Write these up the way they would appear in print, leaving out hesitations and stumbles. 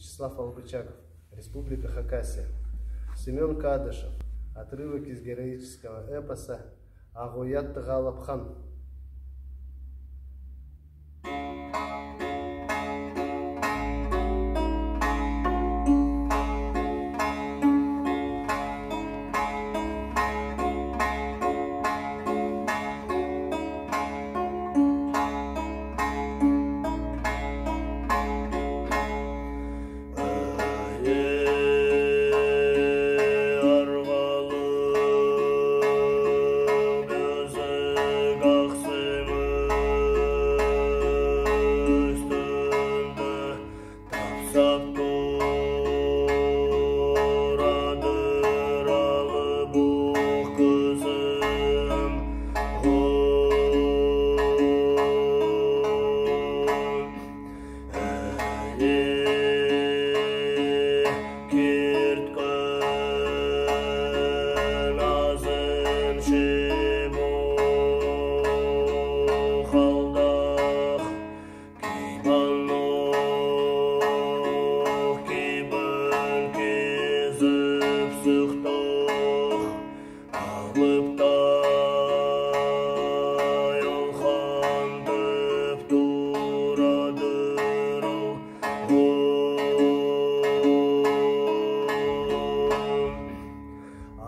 Вячеслав Албычаков, Республика Хакасия. Семен Кадышев, отрывок из героического эпоса «Агуят Галабхан».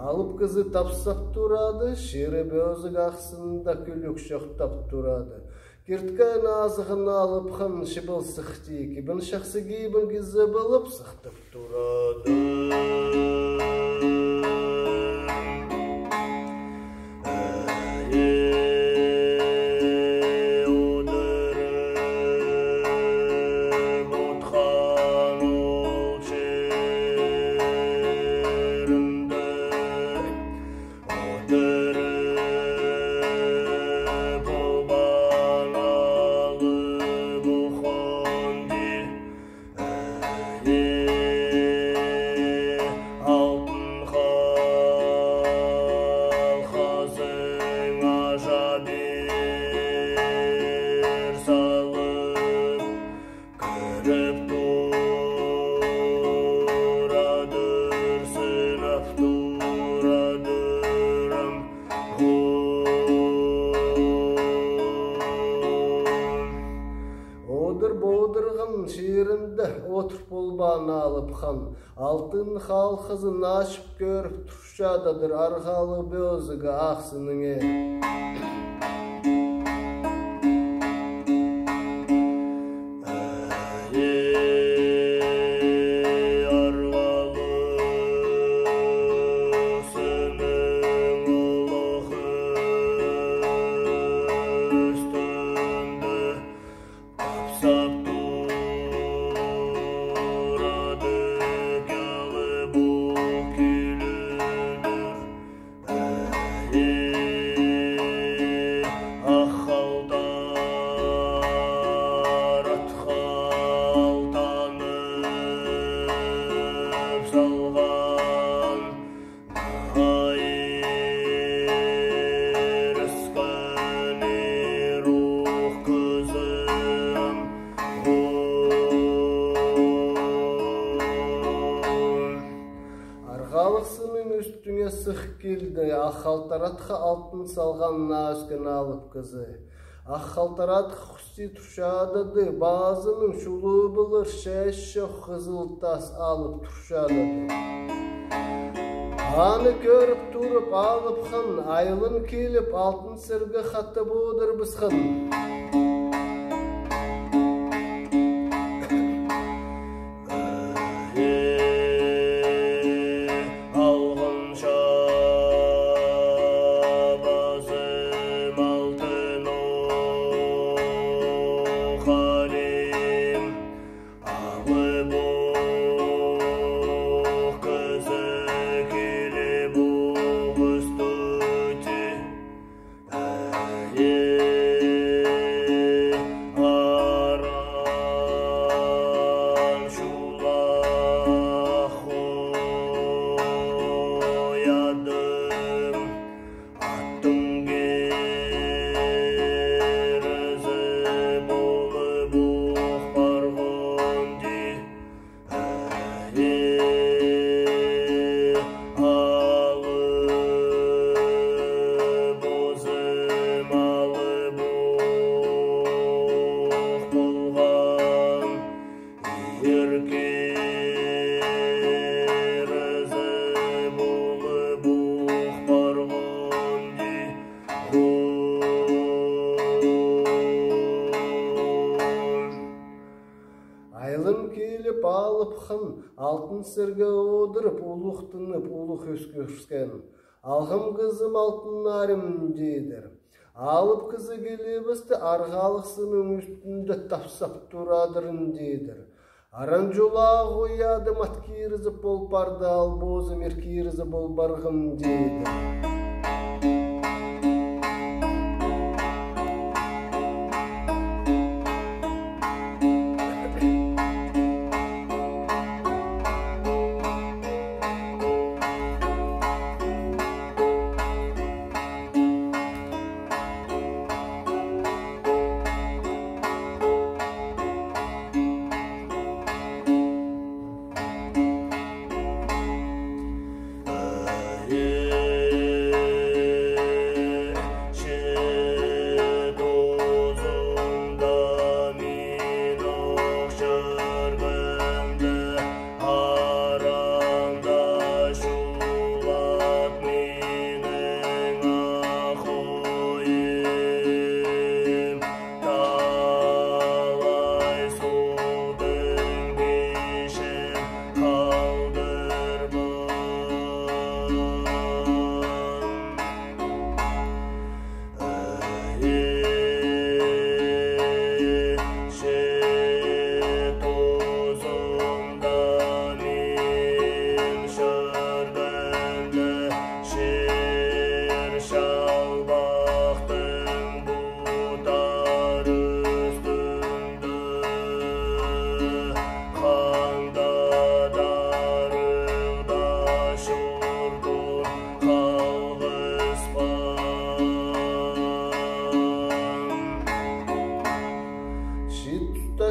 Алып кызы тапсап турады, шире бөзік ақсында күлік шоқтап турады. Кирткайын азығын алып хан шыбыл сықты, кибін шақсы кейбін кізі болып сықтып турады. Бодырған шиірінді отырып болбан алып хан, алтын халқызын ашып көріп тұршадыдыр арғалы бөзігі ақсыныңе. Арғалықсының үстіңе сық келді, ақхалтаратқа алтын салған өскен алып кызы. Ақхалтаратқа құсти тұршадыды, базының шулы бұлыр шәші қызыл тас алып тұршадыды. Аны көріп тұрып алып хан, айлын келіп алтын сіргі қатты бұдыр біз хан. Айылын келіп алыпхын, алтын сірге одырып, улықтынып, улық өскөшкен. Алғым қызым алтын нарым дейдір. Алып кызы келебісті арғалықсының үстінде тапсап тұрадырын дейдір. Аран жола қояды маткирізі болпарды албозы меркирізі болбарғым дейдір.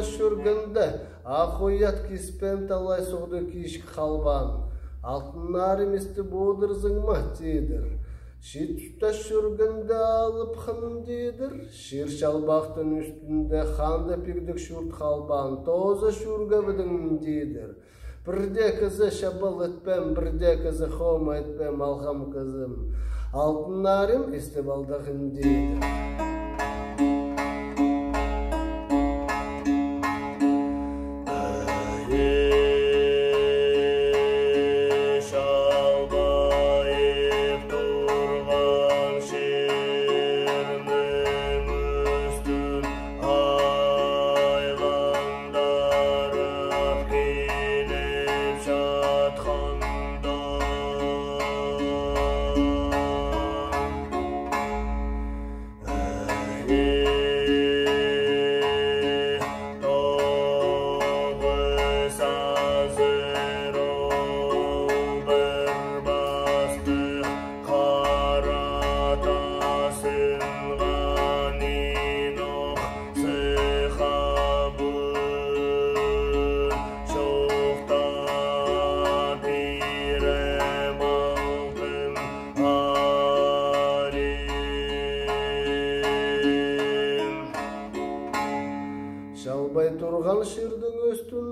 Жүргенде ақоят киспен талай соғды кишк қалбан. Алтынар еместі бодырзың ма дейдір. Шит тұтас жүргенде алып хының дейдір. Шир шалбақтың үстінде ханды пигдік шүрт қалбан. Тозы шүрге бідің дейдір. Бірде кізі шабыл етпем, бірде кізі хом етпем алғам кізім. Алтынар еместі балдағын дейдір. Шалбай тұрған шырдың өстін,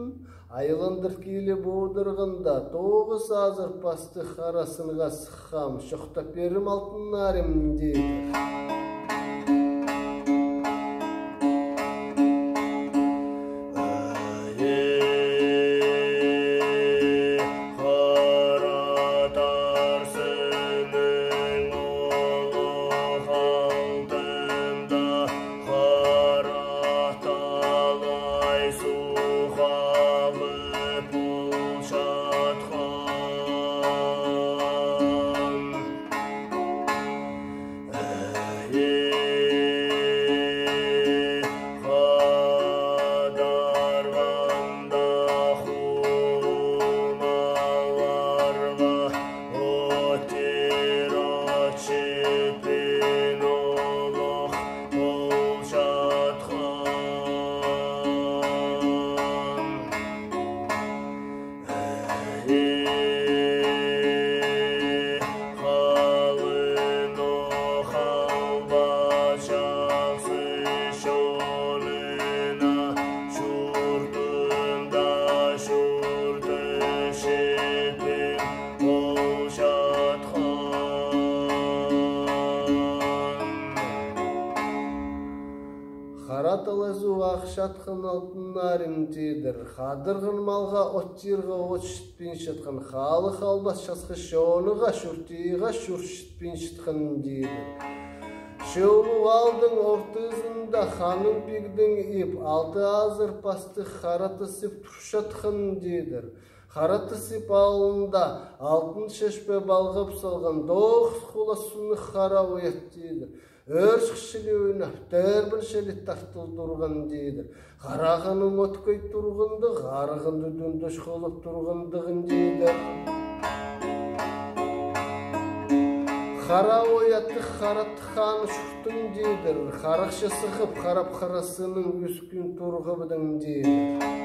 айылындыр келі бодырғында, тоғыз азыр пасты қарасынға сыққам, шоқтап берім алтынарым дейді. ақшатқын алтынарым дейдір. Қадырғын малға оттирға от шітпен шытқын. Халы қалбас шасқы шоныға шүртиға шүр шітпен шытқын дейдір. Шеулу алдың ортызында ханым бигдің еп, алты азыр пасты қараты сеп тұршатқын дейдір. Қараты сеп алында алтын шешпе балғып салған доғыз құла суны қара оят дейдір. Өршікшілі ойнап, тәрбін шелі тартыл тұрған дейдір. Қарағының өткөй тұрғынды, ғарығынды дөндіш қолып тұрғындығын дейдір. Қара оятты қаратты қаны шүқтің дейдір. Қарақшы сықып, қарап қарасының өскін тұрғыбыдың дейдір.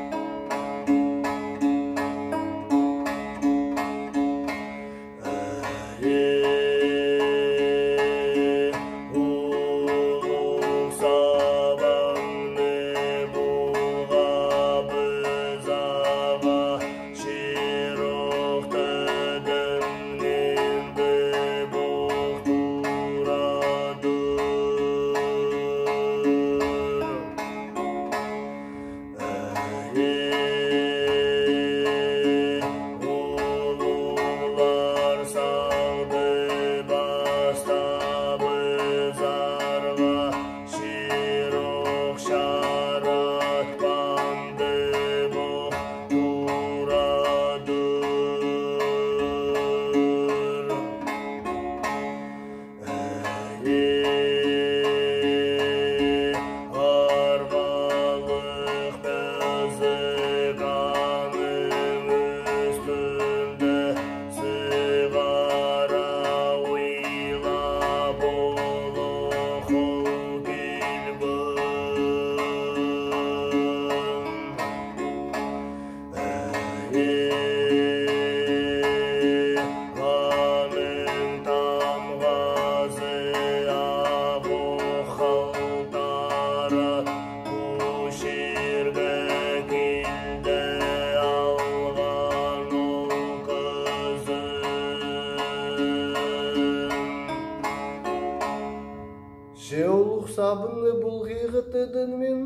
Шеулық сабынны бұлғиғы тыдынмен,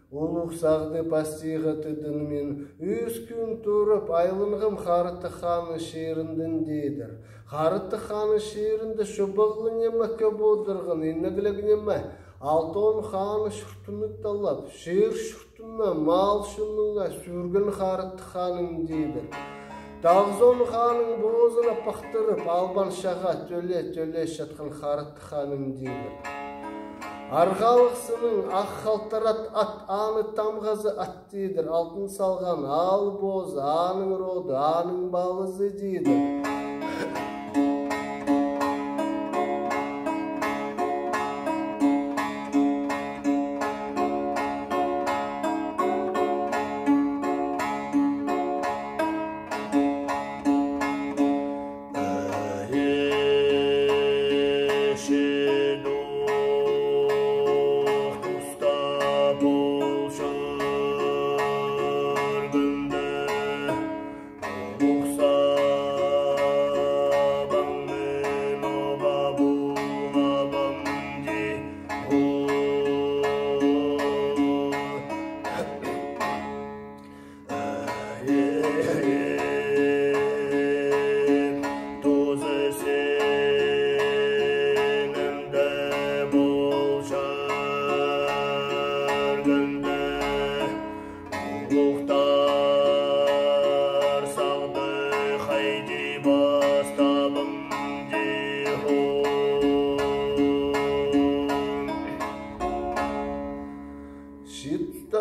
ұлық сағды пастиғы тыдынмен, үз күн тұрып айлынғым Қарыты ханы шеріндін дейдір. Қарыты ханы шерінді шубығлы неме көп одырғын, енігілік неме, алтон ханы шүртіні талап, шер шүртіні мал шыныңа сүргін Қарыты ханым дейдір. Дағзон ханың бозына пақтырып, албан шаға төле шатқан Қарыты ханым дейдір. Арғалықсының ақ қалтарат ат аны тамғазы ат дейдір. Алтын салған ал боз, аның роды, аның балызы дейдір.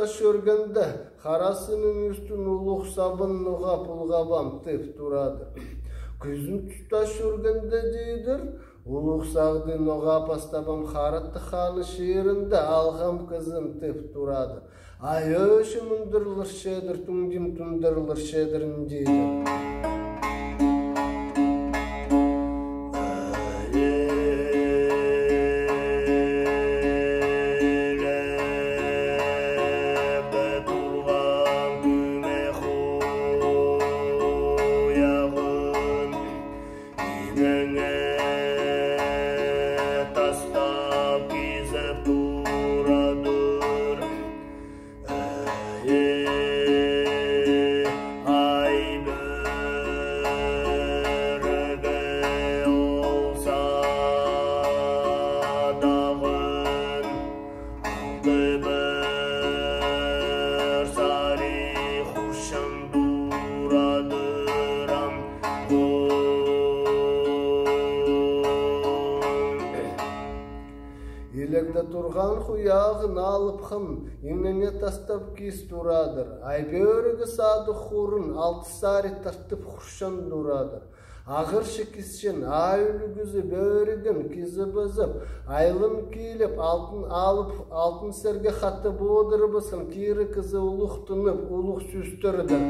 Шөргенде қарасының үстін ұлық сабын нұға пұлғабам теп тұрады. Күзін тұста шөргенде дейдір, ұлық сағды нұға пастабам Қарыты ханы шерінде алғам кызым теп тұрады. Ай өші мұндырлыр шедір, түңдім түндірлір шедірін дейдір. huyağın alıp hım, imnene tastap kis duradır. Ay börüge sadı hurun, altı sari tartıp hurşan duradır. Ağır şikisçin, ayülügüzü börügün kizi bızıp, aylın kiyilip, altın alıp, altın serge hattı boğdur bısın, kiri kızı uluq tınıp, uluq süstürdür.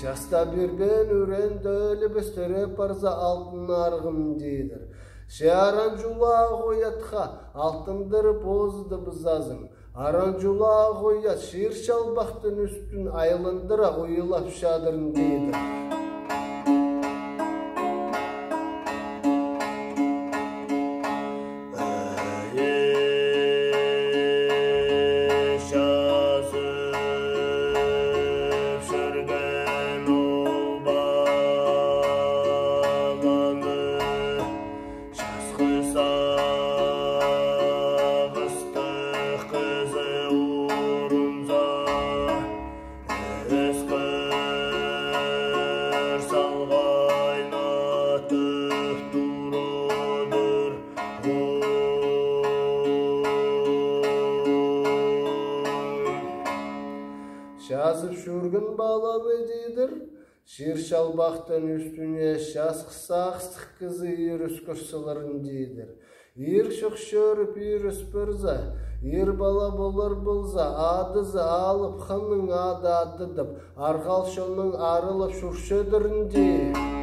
Şasta bir ben ürende ölü bestere parza altın argım deydir. Şearanculağı koyatха altındır bozdu bızazın. Aranculağı koyat şiir şalbaktın üstün ayılındıra uyulap şadırın deydir. Şazıp şurgun bağlamı deydir. Şiir şalbaqtan üstüne şaz qısaq kızı yürüs kırsaların deydir. Yer şokşörüp yürüs pırza, yer bala bolar bulza, adızı alıp xanın adı adıdıp, argal şonun arılıp şurşödürün deydir.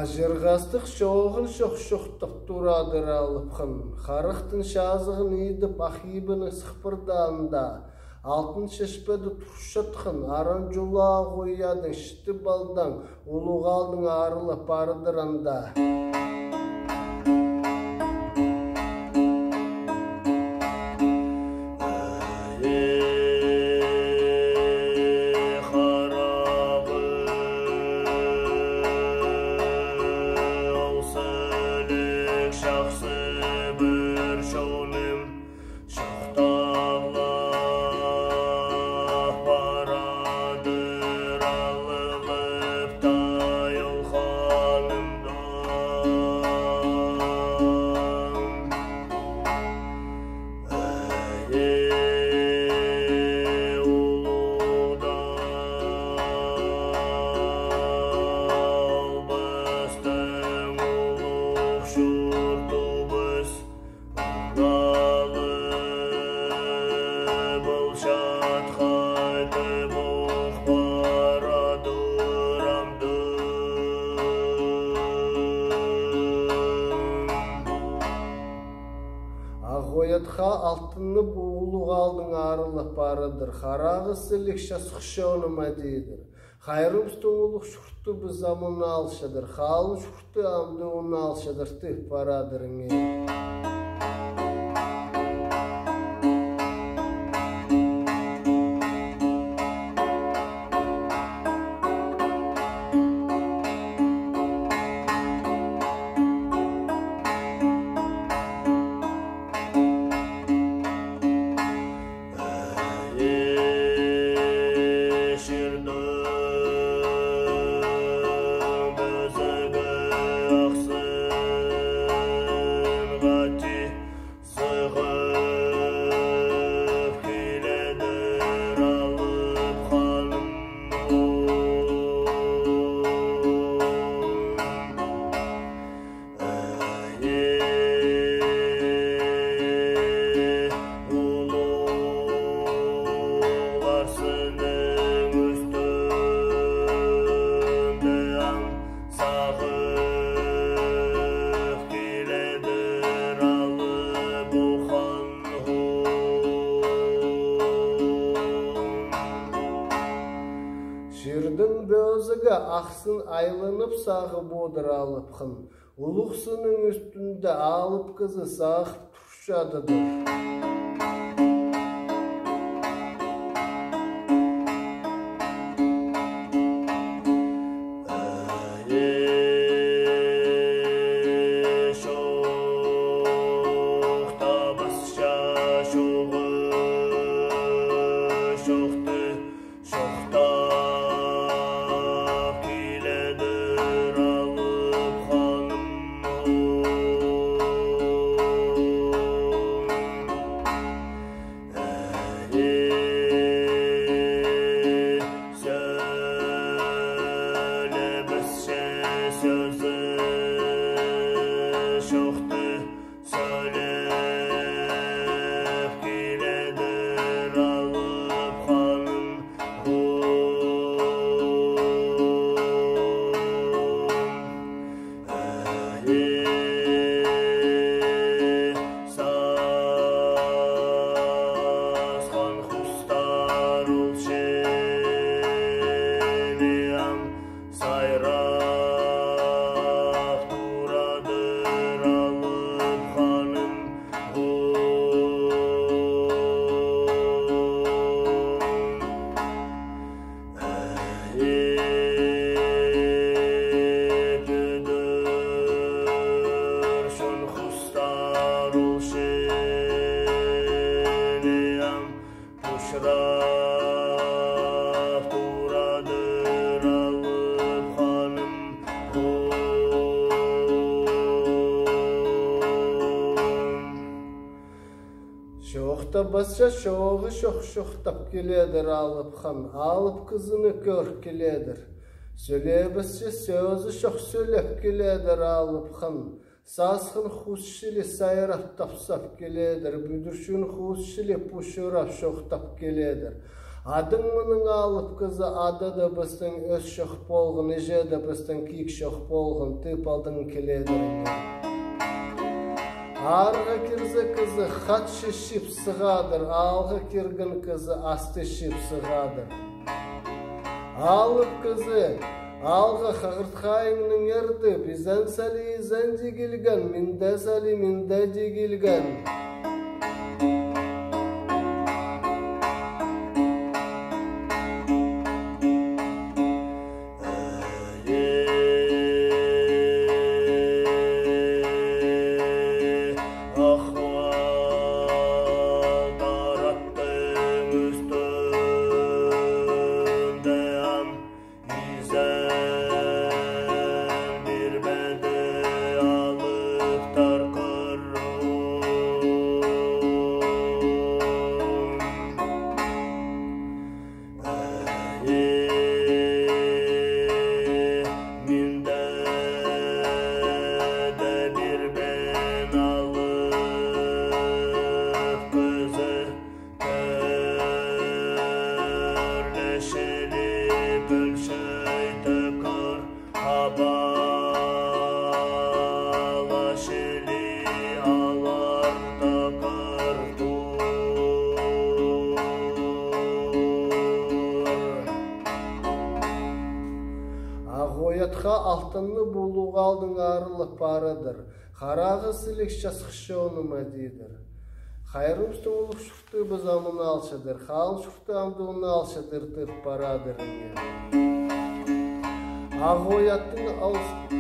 Ажырғастық шоғын шоқ-шоқтық турадыр алыпқын. Қарықтың шазығын едіп ахибыны сықпырдағында. Алтын шешпеді тұршатқын. Аран жула қойядың шыты балдан. Улуғалдың арылы парыдыранда. altını buğulu aldın arılıp barıdır. Harağı silik şasıkşonuma deydir. Hayrımstın uluk şurttu bu zamanı alışadır. Halın şurttu amdı onu alışadır. Tih baradırın. Şirdin bözüge aksın aylanıp sağı bodur alıpkın. Uluqsının üstünde alıp kızı sağıp turşadıdır. Şoğda basça şoğu şoğtap geledir alıpkan, alıp kızını gör geledir. Söyle basça sözü şoğ söylep geledir alıpkan, sasqın xusşili sayrap tapsap geledir, büdürşün xusşili puşurap şoğtap geledir. Adın mının alıp kızı adı da bыстың öz şoğ bolğun, eje da bыстың kiyik şoğ bolğun, tıp aldın geledir. Arga kirze kızı hat şişip sığadır, alga kirgin kızı astı şip sığadır. Alıp kızı, alga xağırtqayının erdi, bizden sali zence gilgen, minde sali minde gilgen. Ахоятха алтынны булуға алдың арылып барыдыр. Харағы сілік жасқышауны мәдейдір. Хайрымстың ұлық шықты біз амыны алшыдыр. Қалын шықты амдуыны алшыдыр тырт барадыр. Ахояттың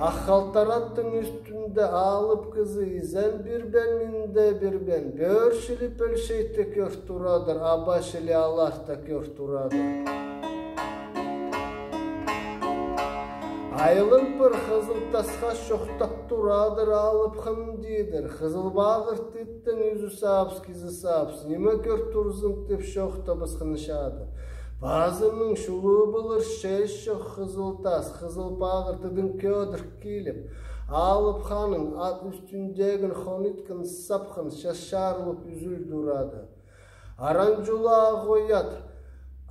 Аққалтараттың үстінде алып кызы изен бірбен минде бірбен. Бөршіліп өлшейті көр тұрадыр, абашылы аларта көр тұрадыр. Айылын бір қызыл тасқа шоқтап тұрадыр, алып қым дейдір. Қызыл бағыр титтің үзі сапс, кізі сапс. Неме көр тұрзым теп шоқта біз қынышады. Bazının şulu bulur şeş yok kızıl tas, kızıl bağırtıdın ködür kilip. Alıp hanın at üstündegin xonitkin sapkın şaşarılıp üzül duradı. Aranculağa koyat,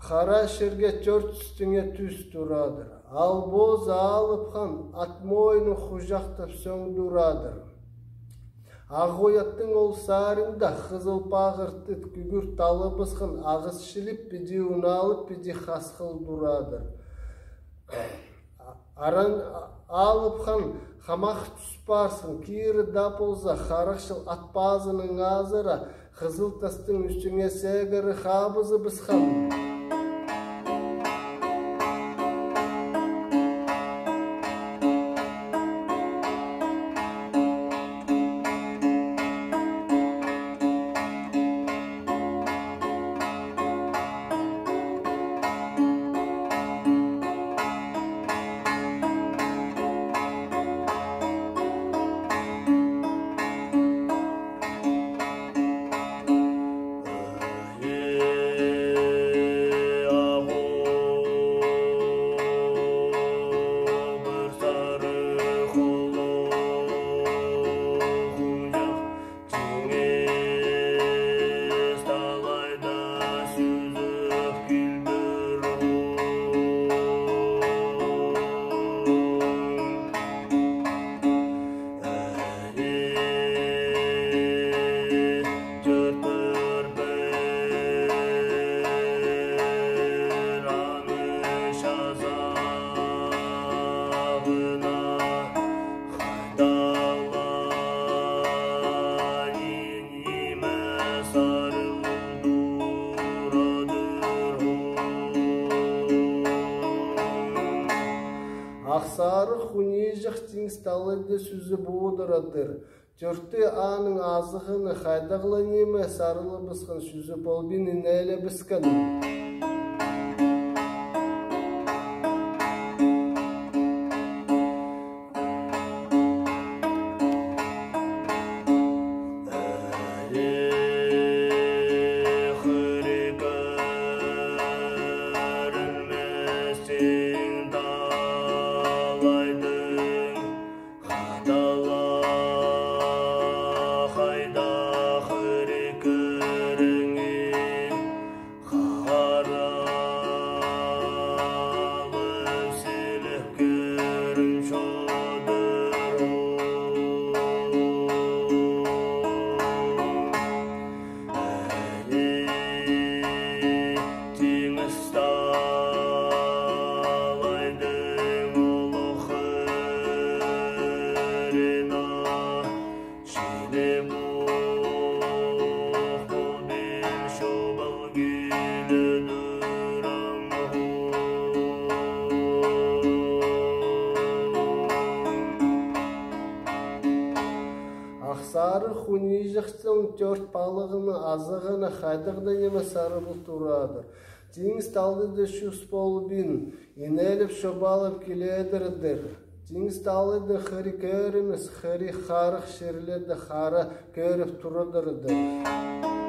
xara şirge tört üstüne tüs duradır. Al boza alıp han at moynu xujaktap söň duradır. Ağoyattың ол сарында қызыл пағырты күгір талы бысқын ағыз шіліп біде ұналып біде қасқыл дурадыр. Аран алып хан қамақ түспарсын, кейірі дап олза қарақшыл атпазының азыра қызыл тастың үстіңе сәгірі қабызы бысқан. Ақсары хунижық теңсталыды сүзі буыдырадыр. Төртті аның азығыны қайдағылы неме сарылы бысқын сүзі болбины нәйлі біскін. Ақсары хунижықтың төрт балығыны азығыны қайдығды неме сары бұл тұрадыр. Теңіз талдыды шүс болбин, инеліп шобалып келедірдір. Теңіз талдыды қыры көріміз, қыры қарық шерледі қары көріп тұрадырдыр.